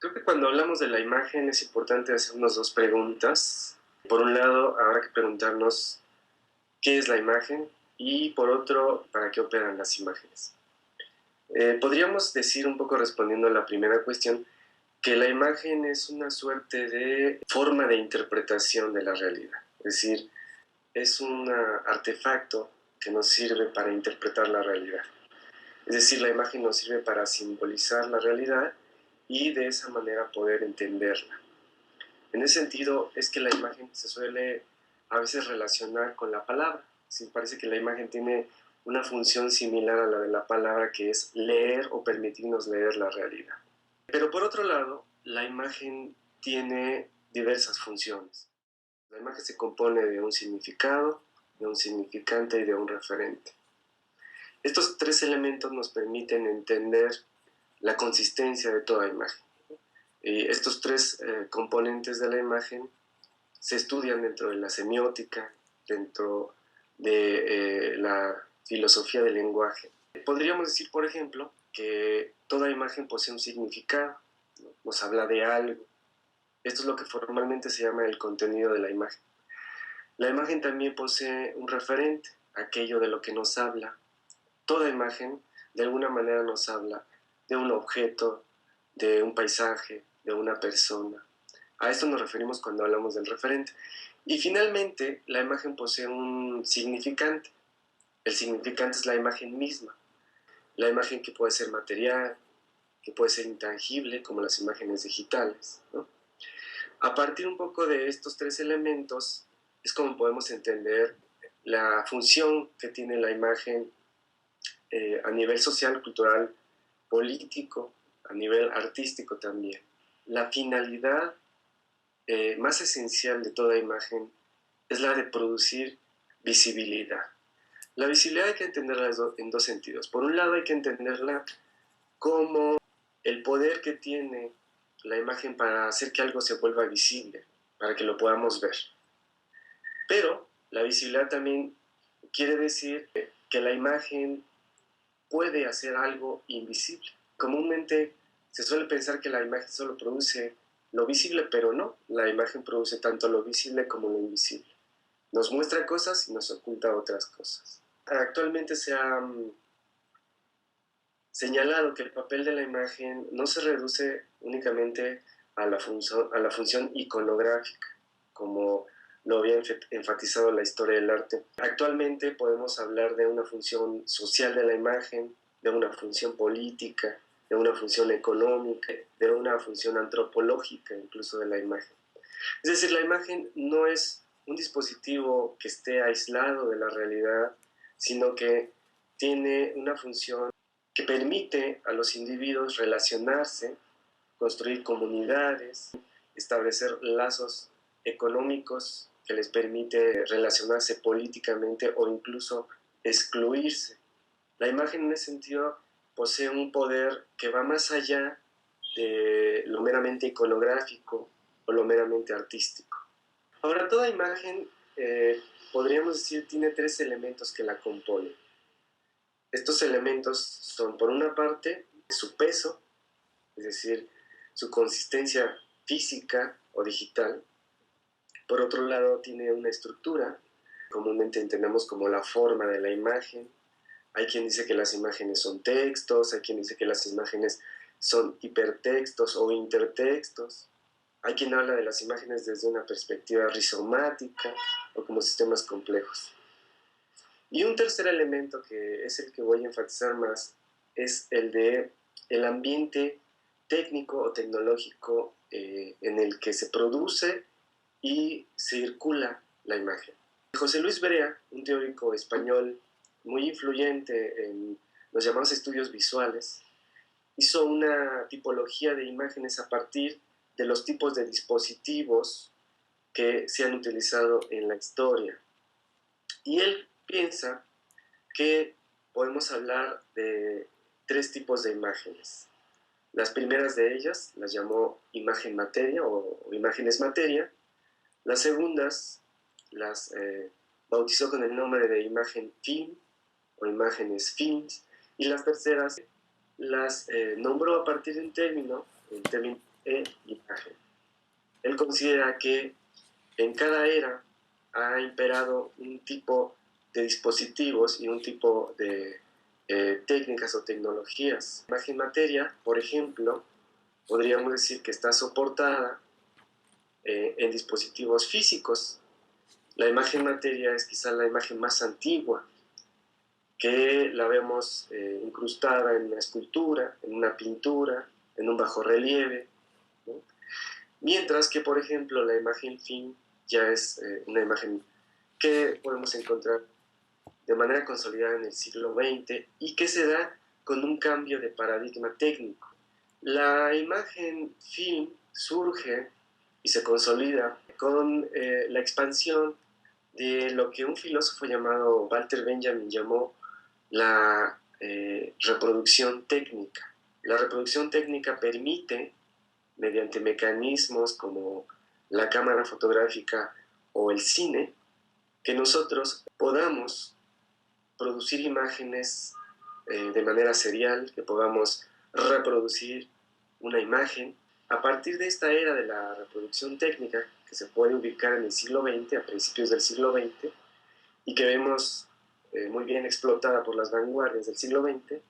Creo que cuando hablamos de la imagen es importante hacernos dos preguntas. Por un lado, habrá que preguntarnos qué es la imagen y por otro, para qué operan las imágenes. Podríamos decir un poco respondiendo a la primera cuestión que la imagen es una suerte de forma de interpretación de la realidad. Es decir, es un artefacto que nos sirve para interpretar la realidad. Es decir, la imagen nos sirve para simbolizar la realidad y de esa manera poder entenderla. En ese sentido es que la imagen se suele a veces relacionar con la palabra. Sí, parece que la imagen tiene una función similar a la de la palabra, que es leer o permitirnos leer la realidad. Pero por otro lado, la imagen tiene diversas funciones. La imagen se compone de un significado, de un significante y de un referente. Estos tres elementos nos permiten entender la consistencia de toda imagen. Estos tres componentes de la imagen se estudian dentro de la semiótica, dentro de la filosofía del lenguaje. Podríamos decir, por ejemplo, que toda imagen posee un significado, ¿no? Nos habla de algo. Esto es lo que formalmente se llama el contenido de la imagen. La imagen también posee un referente, aquello de lo que nos habla. Toda imagen de alguna manera nos habla de un objeto, de un paisaje, de una persona. A esto nos referimos cuando hablamos del referente. Y finalmente, la imagen posee un significante. El significante es la imagen misma. La imagen que puede ser material, que puede ser intangible, como las imágenes digitales, ¿no? A partir un poco de estos tres elementos, es como podemos entender la función que tiene la imagen a nivel social, cultural, político, a nivel artístico también. La finalidad más esencial de toda imagen es la de producir visibilidad. La visibilidad hay que entenderla en dos sentidos. Por un lado hay que entenderla como el poder que tiene la imagen para hacer que algo se vuelva visible, para que lo podamos ver. Pero la visibilidad también quiere decir que la imagen puede hacer algo invisible. Comúnmente se suele pensar que la imagen solo produce lo visible, pero no, la imagen produce tanto lo visible como lo invisible. Nos muestra cosas y nos oculta otras cosas. Actualmente se ha señalado que el papel de la imagen no se reduce únicamente a la función iconográfica, como lo había enfatizado la historia del arte. Actualmente podemos hablar de una función social de la imagen, de una función política, de una función económica, de una función antropológica incluso de la imagen. Es decir, la imagen no es un dispositivo que esté aislado de la realidad, sino que tiene una función que permite a los individuos relacionarse, construir comunidades, establecer lazos económicos que les permite relacionarse políticamente o incluso excluirse. La imagen en ese sentido posee un poder que va más allá de lo meramente iconográfico o lo meramente artístico. Ahora, toda imagen, podríamos decir, tiene tres elementos que la componen. Estos elementos son, por una parte, su peso, es decir, su consistencia física o digital. Por otro lado, tiene una estructura, comúnmente entendemos como la forma de la imagen. Hay quien dice que las imágenes son textos, hay quien dice que las imágenes son hipertextos o intertextos. Hay quien habla de las imágenes desde una perspectiva rizomática o como sistemas complejos. Y un tercer elemento, que es el que voy a enfatizar más, es el de el ambiente técnico o tecnológico en el que se produce y circula la imagen. José Luis Brea, un teórico español muy influyente en los llamados estudios visuales, hizo una tipología de imágenes a partir de los tipos de dispositivos que se han utilizado en la historia. Y él piensa que podemos hablar de tres tipos de imágenes. Las primeras de ellas las llamó imagen materia o imágenes materia. Las segundas las bautizó con el nombre de imagen film o imágenes films. Y las terceras las nombró a partir de un término, el término de imagen. Él considera que en cada era ha imperado un tipo de dispositivos y un tipo de técnicas o tecnologías. La imagen materia, por ejemplo, podríamos decir que está soportada en dispositivos físicos. La imagen materia es quizá la imagen más antigua, que la vemos incrustada en una escultura, en una pintura, en un bajorrelieve, ¿no? Mientras que, por ejemplo, la imagen fin ya es una imagen que podemos encontrar de manera consolidada en el siglo XX y que se da con un cambio de paradigma técnico. La imagen film surge y se consolida con la expansión de lo que un filósofo llamado Walter Benjamin llamó la reproducción técnica. La reproducción técnica permite, mediante mecanismos como la cámara fotográfica o el cine, que nosotros podamos producir imágenes de manera serial, que podamos reproducir una imagen. A partir de esta era de la reproducción técnica, que se puede ubicar en el siglo XX, a principios del siglo XX, y que vemos muy bien explotada por las vanguardias del siglo XX,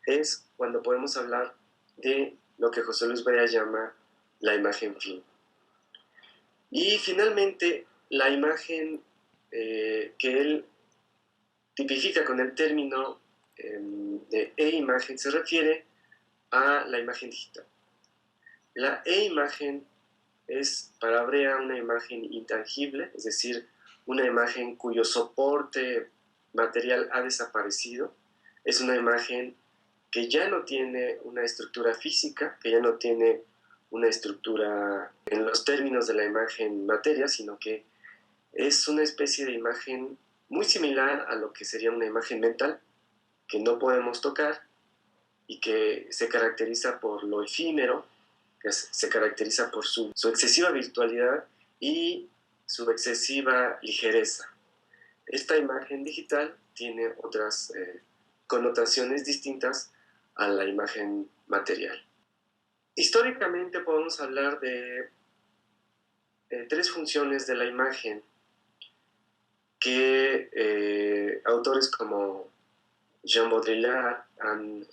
es cuando podemos hablar de lo que José Luis Brea llama la imagen film. Y finalmente, la imagen que él tipifica con el término de e-imagen se refiere a la imagen digital. La e-imagen es para Brea una imagen intangible, es decir, una imagen cuyo soporte material ha desaparecido. Es una imagen que ya no tiene una estructura física, que ya no tiene una estructura en los términos de la imagen materia, sino que es una especie de imagen muy similar a lo que sería una imagen mental, que no podemos tocar y que se caracteriza por lo efímero, que se caracteriza por su excesiva virtualidad y su excesiva ligereza. Esta imagen digital tiene otras connotaciones distintas a la imagen material. Históricamente podemos hablar de tres funciones de la imagen que autores como Jean Baudrillard han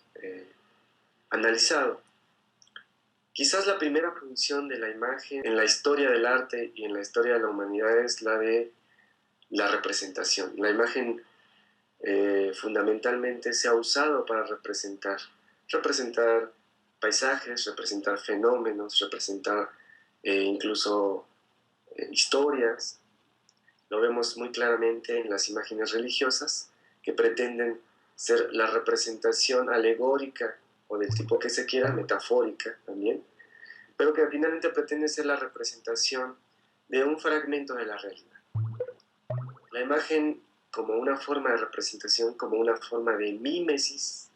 analizado. Quizás la primera función de la imagen en la historia del arte y en la historia de la humanidad es la de la representación. La imagen fundamentalmente se ha usado para representar paisajes, representar fenómenos, representar incluso historias. Lo vemos muy claramente en las imágenes religiosas que pretenden ser la representación alegórica o del tipo que se quiera, metafórica también, pero que finalmente pretende ser la representación de un fragmento de la realidad. La imagen como una forma de representación, como una forma de mímesis,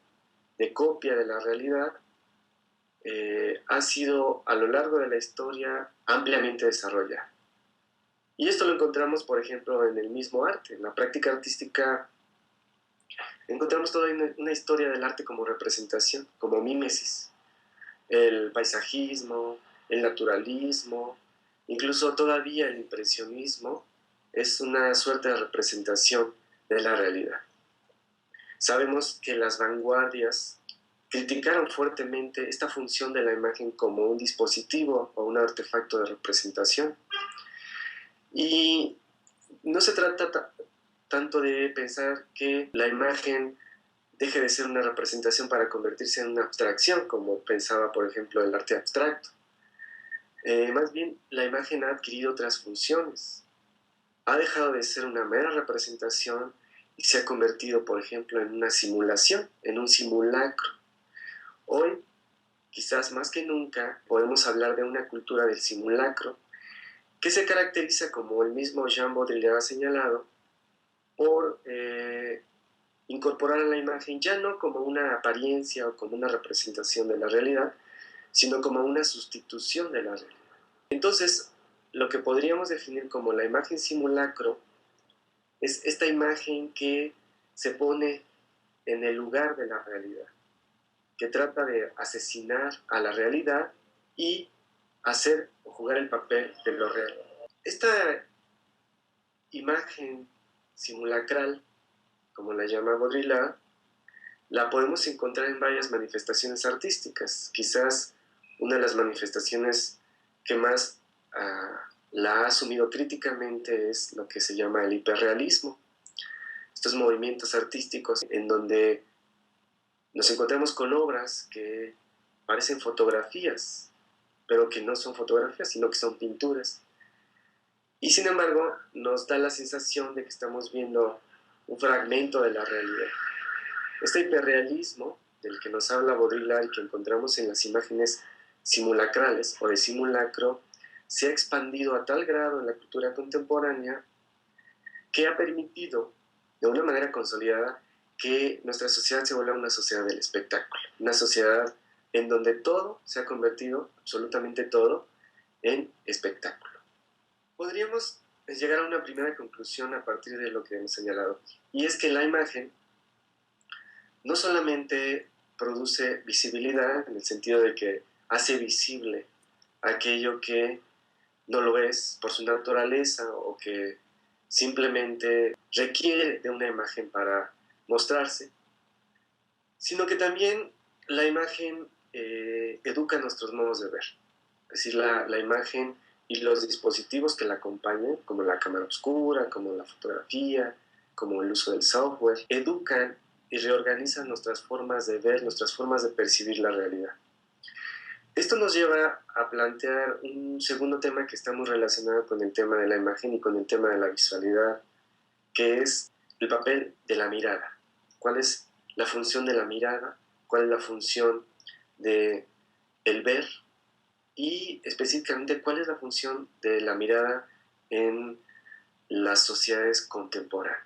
de copia de la realidad, ha sido a lo largo de la historia ampliamente desarrollada. Y esto lo encontramos, por ejemplo, en el mismo arte. En la práctica artística encontramos toda una historia del arte como representación, como mímesis. El paisajismo, el naturalismo, incluso todavía el impresionismo, es una suerte de representación de la realidad. Sabemos que las vanguardias criticaron fuertemente esta función de la imagen como un dispositivo o un artefacto de representación. Y no se trata tanto de pensar que la imagen deje de ser una representación para convertirse en una abstracción, como pensaba, por ejemplo, el arte abstracto. Más bien, la imagen ha adquirido otras funciones. Ha dejado de ser una mera representación y se ha convertido, por ejemplo, en una simulación, en un simulacro. Hoy, quizás más que nunca, podemos hablar de una cultura del simulacro que se caracteriza, como el mismo Jean Baudrillard ha señalado, por incorporar a la imagen ya no como una apariencia o como una representación de la realidad, sino como una sustitución de la realidad. Entonces, lo que podríamos definir como la imagen simulacro es esta imagen que se pone en el lugar de la realidad. que trata de asesinar a la realidad y hacer o jugar el papel de lo real. Esta imagen simulacral, como la llama Baudrillard, la podemos encontrar en varias manifestaciones artísticas. Quizás una de las manifestaciones que más la ha asumido críticamente es lo que se llama el hiperrealismo. Estos movimientos artísticos en donde nos encontramos con obras que parecen fotografías, pero que no son fotografías, sino que son pinturas. Y sin embargo, nos da la sensación de que estamos viendo un fragmento de la realidad. Este hiperrealismo del que nos habla Baudrillard y que encontramos en las imágenes simulacrales o de simulacro se ha expandido a tal grado en la cultura contemporánea que ha permitido, de una manera consolidada, que nuestra sociedad se vuelva una sociedad del espectáculo, una sociedad en donde todo se ha convertido, absolutamente todo, en espectáculo. Podríamos llegar a una primera conclusión a partir de lo que hemos señalado, y es que la imagen no solamente produce visibilidad en el sentido de que hace visible aquello que no lo es por su naturaleza o que simplemente requiere de una imagen para mostrarse, sino que también la imagen educa nuestros modos de ver. Es decir, la imagen y los dispositivos que la acompañan, como la cámara oscura, como la fotografía, como el uso del software, educan y reorganizan nuestras formas de ver, nuestras formas de percibir la realidad. Esto nos lleva a plantear un segundo tema que está muy relacionado con el tema de la imagen y con el tema de la visualidad, que es el papel de la mirada. ¿Cuál es la función de la mirada? ¿Cuál es la función del ver? Y específicamente, ¿cuál es la función de la mirada en las sociedades contemporáneas?